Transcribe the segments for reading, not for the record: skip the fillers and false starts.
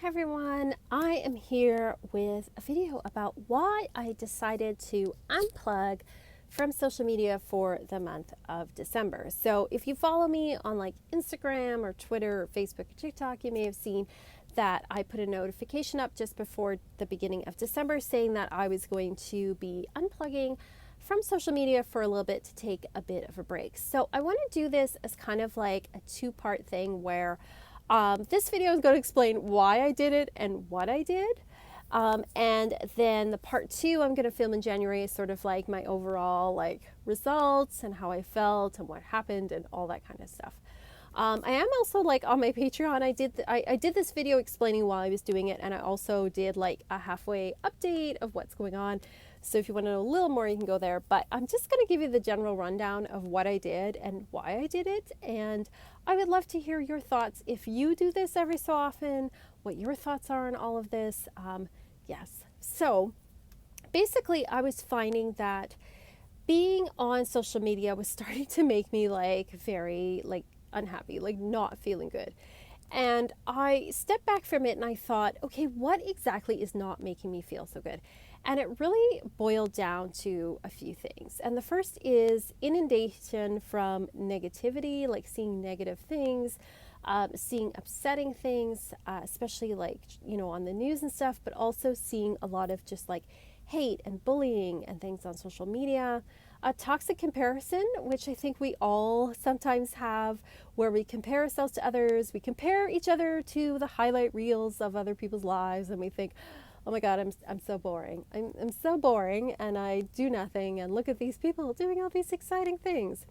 everyone, I am here with a video about why I decided to unplug from social media for the month of December. So if you follow me on like Instagram or Twitter or Facebook or TikTok, you may have seen that I put a notification up just before the beginning of December saying that I was going to be unplugging from social media for a little bit to take a bit of a break. So I want to do this as kind of like a two-part thing where this video is going to explain why I did it and what I did. And then the part two I'm going to film in January is sort of like my overall like results and how I felt and what happened and all that kind of stuff. I am also like on my Patreon. I did this video explaining why I was doing it, and I also did like a halfway update of what's going on. So if you want to know a little more, you can go there. But I'm just going to give you the general rundown of what I did and why I did it. And I would love to hear your thoughts. If you do this every so often, what your thoughts are on all of this. Yes. So basically, I was finding that being on social media was starting to make me like very like unhappy, like not feeling good. And I stepped back from it and I thought, okay, what exactly is not making me feel so good? And it really boiled down to a few things. And the first is inundation from negativity, like seeing negative things, seeing upsetting things, especially like, on the news and stuff, but also seeing a lot of just like hate and bullying and things on social media. Toxic comparison, which I think we all sometimes have, where we compare ourselves to others. We compare each other to the highlight reels of other people's lives, and we think, oh my God, I'm so boring. I'm so boring, and I do nothing, and look at these people doing all these exciting things.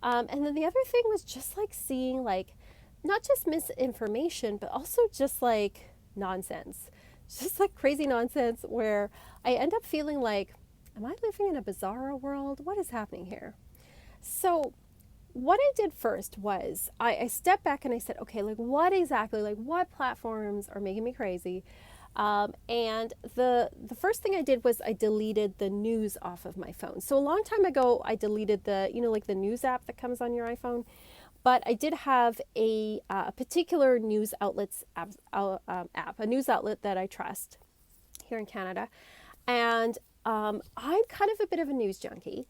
And then the other thing was just like seeing like, not just misinformation, but also just like nonsense. Just like crazy nonsense where I end up feeling like, am I living in a bizarre world? What is happening here? So what I did first was I stepped back and I said, okay, like what exactly, like what platforms are making me crazy? And the first thing I did was I deleted the news off of my phone. So a long time ago, I deleted the, like the news app that comes on your iPhone. But I did have a particular news outlets app, a news outlet that I trust here in Canada. And I'm kind of a bit of a news junkie,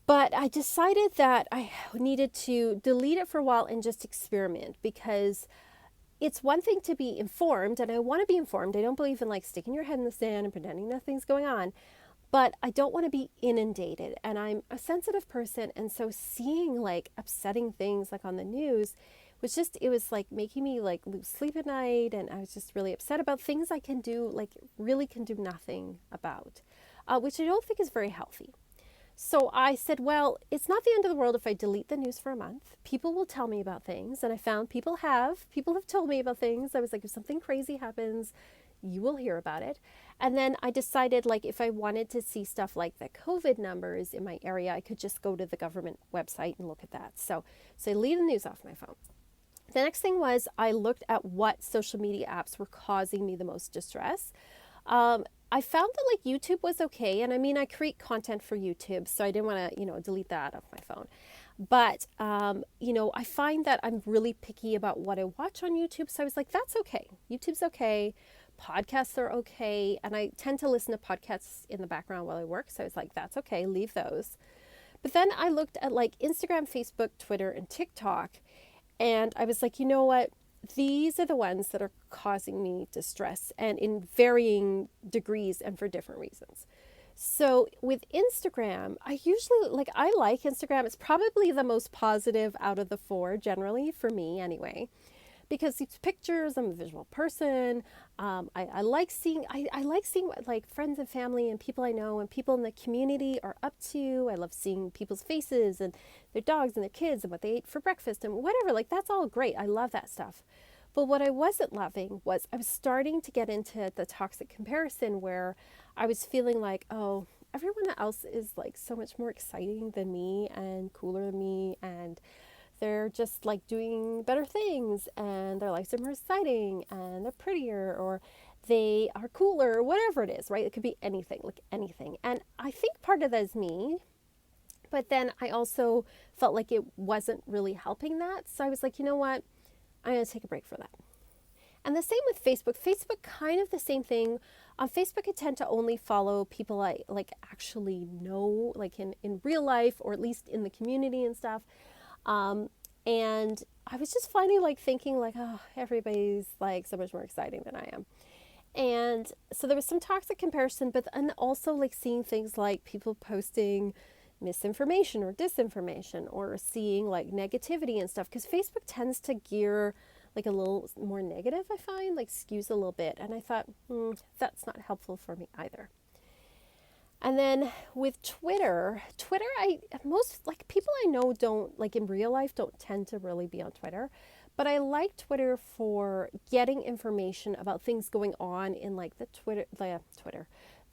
but I decided that I needed to delete it for a while and just experiment, because it's one thing to be informed, and I want to be informed. I don't believe in like sticking your head in the sand and pretending nothing's going on, but I don't want to be inundated, and I'm a sensitive person. And so seeing like upsetting things like on the news was just, it was like making me like lose sleep at night. And I was just really upset about things I can do, like really can do nothing about, which I don't think is very healthy. So I said, well, it's not the end of the world if I delete the news for a month. People will tell me about things. And I found people have told me about things. I was like, if something crazy happens, you will hear about it. And then I decided, like, if I wanted to see stuff like the COVID numbers in my area, I could just go to the government website and look at that. So I leave the news off my phone. The next thing was I looked at what social media apps were causing me the most distress. I found that like YouTube was okay. And I mean, I create content for YouTube, so I didn't want to, delete that off my phone. But, I find that I'm really picky about what I watch on YouTube. So I was like, that's okay. YouTube's okay. Podcasts are okay. And I tend to listen to podcasts in the background while I work. So I was like, that's okay. Leave those. But then I looked at like Instagram, Facebook, Twitter, and TikTok. And I was like, you know what? These are the ones that are causing me distress, and in varying degrees and for different reasons. So with Instagram, I like Instagram. It's probably the most positive out of the four, generally, for me anyway, because it's pictures. I'm a visual person. I like seeing what like friends and family and people I know and people in the community are up to. I love seeing people's faces and their dogs and their kids and what they ate for breakfast and whatever. Like, that's all great. I love that stuff. But what I wasn't loving was I was starting to get into the toxic comparison, where I was feeling like, oh, everyone else is like so much more exciting than me and cooler than me, and they're just like doing better things, and their lives are more exciting, and they're prettier, or they are cooler, or whatever it is, right? It could be anything, like anything. And I think part of that is me, but then I also felt like it wasn't really helping that. So I was like, you know what? I'm going to take a break from that. And the same with Facebook. Facebook, kind of the same thing. On Facebook, I tend to only follow people I like actually know, like in real life, or at least in the community and stuff. And I was just finding like thinking like, oh, everybody's like so much more exciting than I am. And so there was some toxic comparison, but and also like seeing things like people posting misinformation or disinformation, or seeing like negativity and stuff, because Facebook tends to gear like a little more negative, I find, like skews a little bit. And I thought, that's not helpful for me either. And then with Twitter, most like people I know don't like in real life don't tend to really be on Twitter, but I like Twitter for getting information about things going on in like the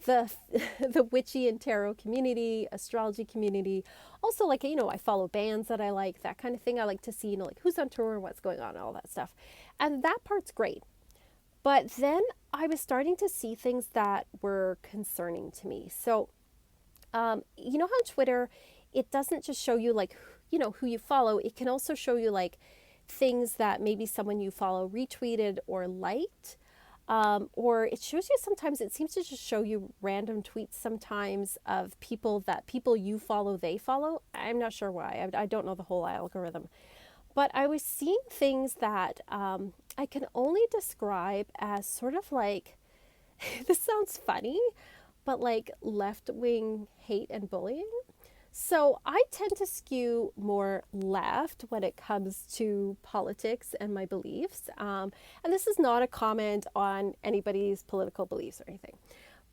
the witchy and tarot community, astrology community. Also, like, I follow bands that I like, that kind of thing. I like to see, like who's on tour, what's going on, all that stuff. And that part's great. But then I was starting to see things that were concerning to me. So, you know how Twitter, it doesn't just show you like, who you follow. It can also show you like things that maybe someone you follow retweeted or liked. Or it shows you sometimes, it seems to just show you random tweets sometimes of people you follow, they follow. I'm not sure why. I don't know the whole algorithm. But I was seeing things that I can only describe as sort of like, this sounds funny, but like left-wing hate and bullying. So I tend to skew more left when it comes to politics and my beliefs. And this is not a comment on anybody's political beliefs or anything.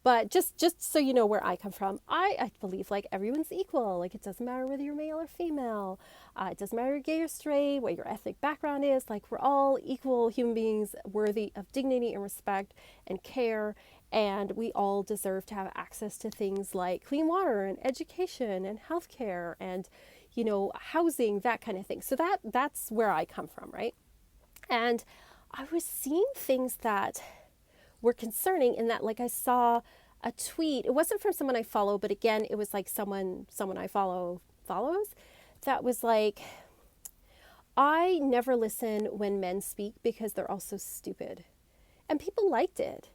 But just so you know where I come from, I believe like everyone's equal. Like it doesn't matter whether you're male or female. It doesn't matter if you're gay or straight, what your ethnic background is. Like we're all equal human beings worthy of dignity and respect and care. And we all deserve to have access to things like clean water and education and healthcare and, housing, that kind of thing. So that's where I come from, right? And I was seeing things that were concerning in that, like, I saw a tweet. It wasn't from someone I follow, but again, it was like someone I follow follows, that was like, I never listen when men speak because they're all so stupid. And people liked it.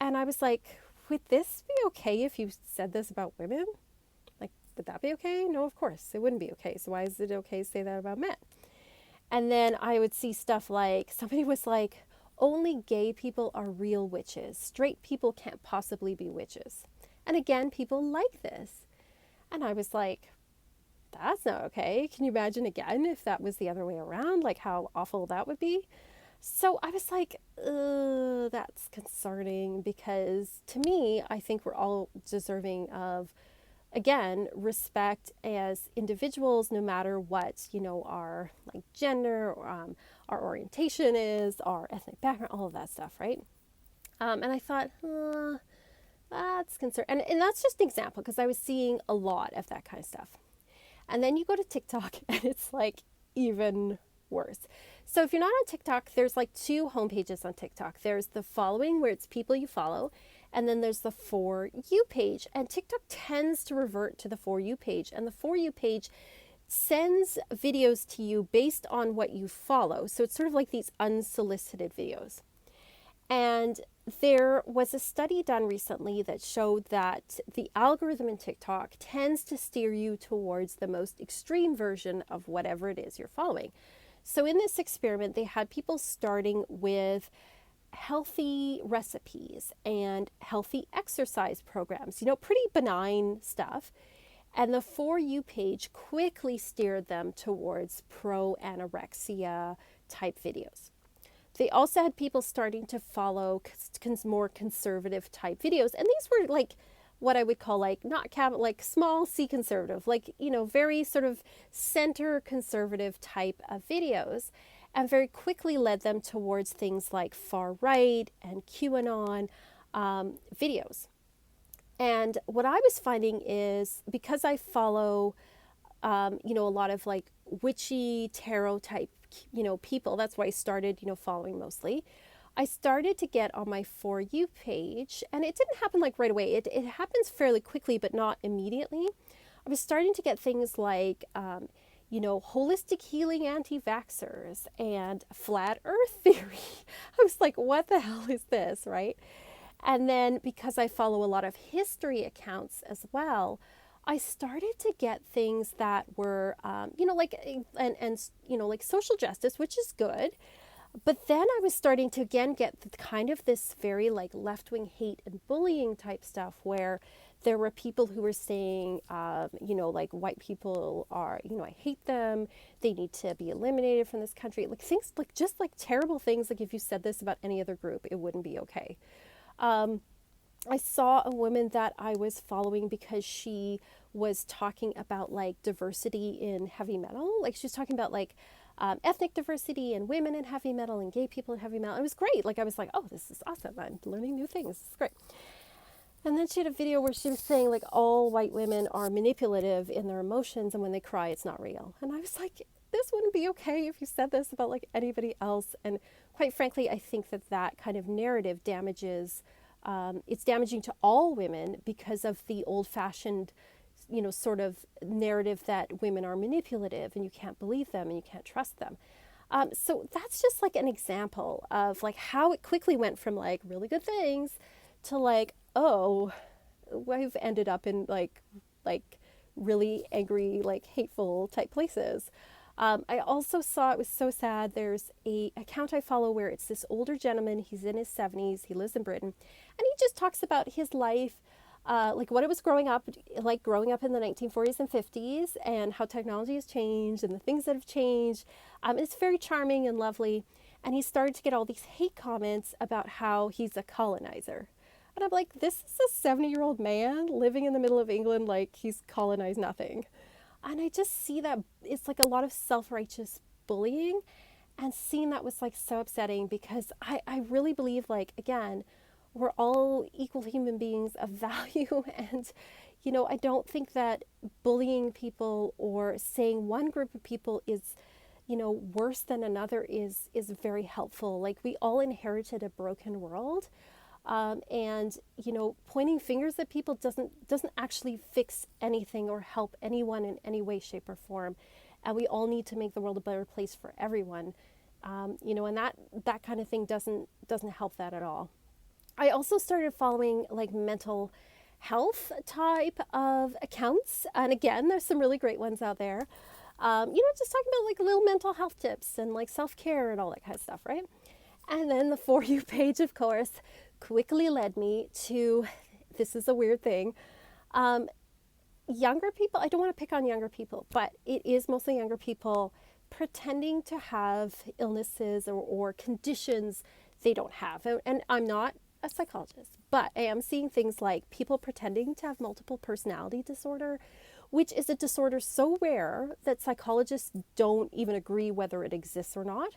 And I was like, would this be okay if you said this about women? Like, would that be okay? No, of course, it wouldn't be okay. So why is it okay to say that about men? And then I would see stuff like, somebody was like, only gay people are real witches. Straight people can't possibly be witches. And again, people like this. And I was like, that's not okay. Can you imagine again if that was the other way around? Like how awful that would be? So I was like, that's concerning, because to me, I think we're all deserving of, again, respect as individuals, no matter what, our like gender, our orientation is, our ethnic background, all of that stuff, right? And I thought, that's concerning. And that's just an example, because I was seeing a lot of that kind of stuff. And then you go to TikTok and it's like even worse. So if you're not on TikTok, there's like two homepages on TikTok. There's the following, where it's people you follow, and then there's the For You page. And TikTok tends to revert to the For You page. And the For You page sends videos to you based on what you follow. So it's sort of like these unsolicited videos. And there was a study done recently that showed that the algorithm in TikTok tends to steer you towards the most extreme version of whatever it is you're following. So in this experiment, they had people starting with healthy recipes and healthy exercise programs, pretty benign stuff. And the For You page quickly steered them towards pro-anorexia type videos. They also had people starting to follow more conservative type videos. And these were like what I would call like like small c conservative, like, very sort of center conservative type of videos, and very quickly led them towards things like far right and QAnon videos. And what I was finding is, because I follow, a lot of like witchy tarot type, people, that's why I started, following mostly. I started to get on my For You page, and it didn't happen like right away. It happens fairly quickly, but not immediately. I was starting to get things like, holistic healing anti-vaxxers and flat earth theory. I was like, what the hell is this, right? And then because I follow a lot of history accounts as well, I started to get things that were, like social justice, which is good. But then I was starting to again get kind of this very like left-wing hate and bullying type stuff where there were people who were saying, like white people are, I hate them. They need to be eliminated from this country. Like things like just like terrible things. Like if you said this about any other group, it wouldn't be okay. I saw a woman that I was following because she was talking about like diversity in heavy metal. Like she was talking about like ethnic diversity and women in heavy metal and gay people in heavy metal. It was great. Like I was like, oh, this is awesome. I'm learning new things. This is great. And then she had a video where she was saying like all white women are manipulative in their emotions and when they cry, it's not real. And I was like, this wouldn't be okay if you said this about like anybody else. And quite frankly, I think that that kind of narrative damages, it's damaging to all women because of the old-fashioned, sort of narrative that women are manipulative and you can't believe them and you can't trust them. So that's just like an example of like how it quickly went from like really good things to like, oh, we've ended up in like really angry, like hateful type places. I also saw, it was so sad, there's a account I follow where it's this older gentleman, he's in his 70s, he lives in Britain, and he just talks about his life, like what it was growing up in the 1940s and 50s and how technology has changed and the things that have changed. It's very charming and lovely. And he started to get all these hate comments about how he's a colonizer. And I'm like, this is a 70-year-old man living in the middle of England, like he's colonized nothing. And I just see that it's like a lot of self-righteous bullying, and seeing that was like so upsetting because I really believe like, again, we're all equal human beings of value. And, I don't think that bullying people or saying one group of people is, worse than another is very helpful. Like we all inherited a broken world. And pointing fingers at people doesn't actually fix anything or help anyone in any way, shape, or form. And we all need to make the world a better place for everyone. And that kind of thing doesn't help that at all. I also started following like mental health type of accounts, and again, there's some really great ones out there. Just talking about like little mental health tips and like self-care and all that kind of stuff, right? And then the For You page, of course, quickly led me to, this is a weird thing, younger people, I don't want to pick on younger people, but it is mostly younger people pretending to have illnesses or conditions they don't have. And I'm not a psychologist, but I am seeing things like people pretending to have multiple personality disorder, which is a disorder so rare that psychologists don't even agree whether it exists or not.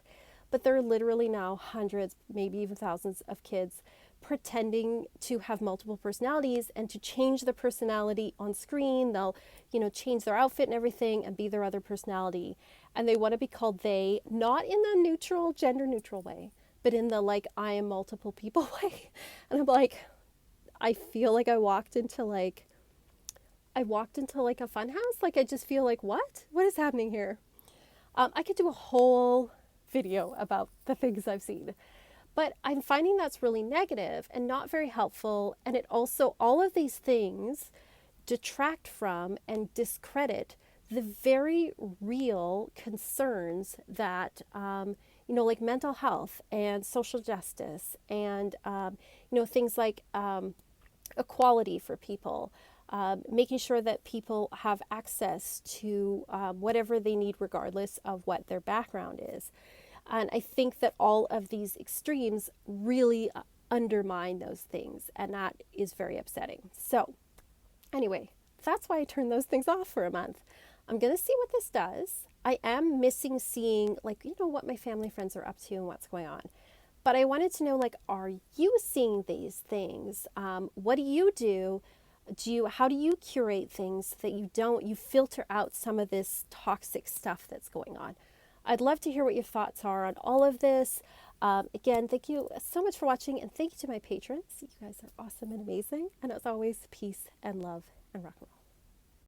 But there are literally now hundreds, maybe even thousands of kids pretending to have multiple personalities and to change the personality on screen. They'll, change their outfit and everything and be their other personality. And they want to be called they, not in the neutral, gender neutral way, but in the like, I am multiple people way. And I'm like, I feel like I walked into like a fun house. Like, I just feel like, what is happening here? I could do a whole video about the things I've seen. But I'm finding that's really negative and not very helpful. And it also, all of these things detract from and discredit the very real concerns that, like mental health and social justice and, things like equality for people, making sure that people have access to whatever they need regardless of what their background is. And I think that all of these extremes really undermine those things, and that is very upsetting. So anyway, that's why I turned those things off for a month. I'm going to see what this does. I am missing seeing what my family friends are up to and what's going on. But I wanted to know, are you seeing these things? What do you do? How do you curate things that you filter out some of this toxic stuff that's going on? I'd love to hear what your thoughts are on all of this. Again, thank you so much for watching, and thank you to my patrons. You guys are awesome and amazing. And as always, peace and love and rock and roll.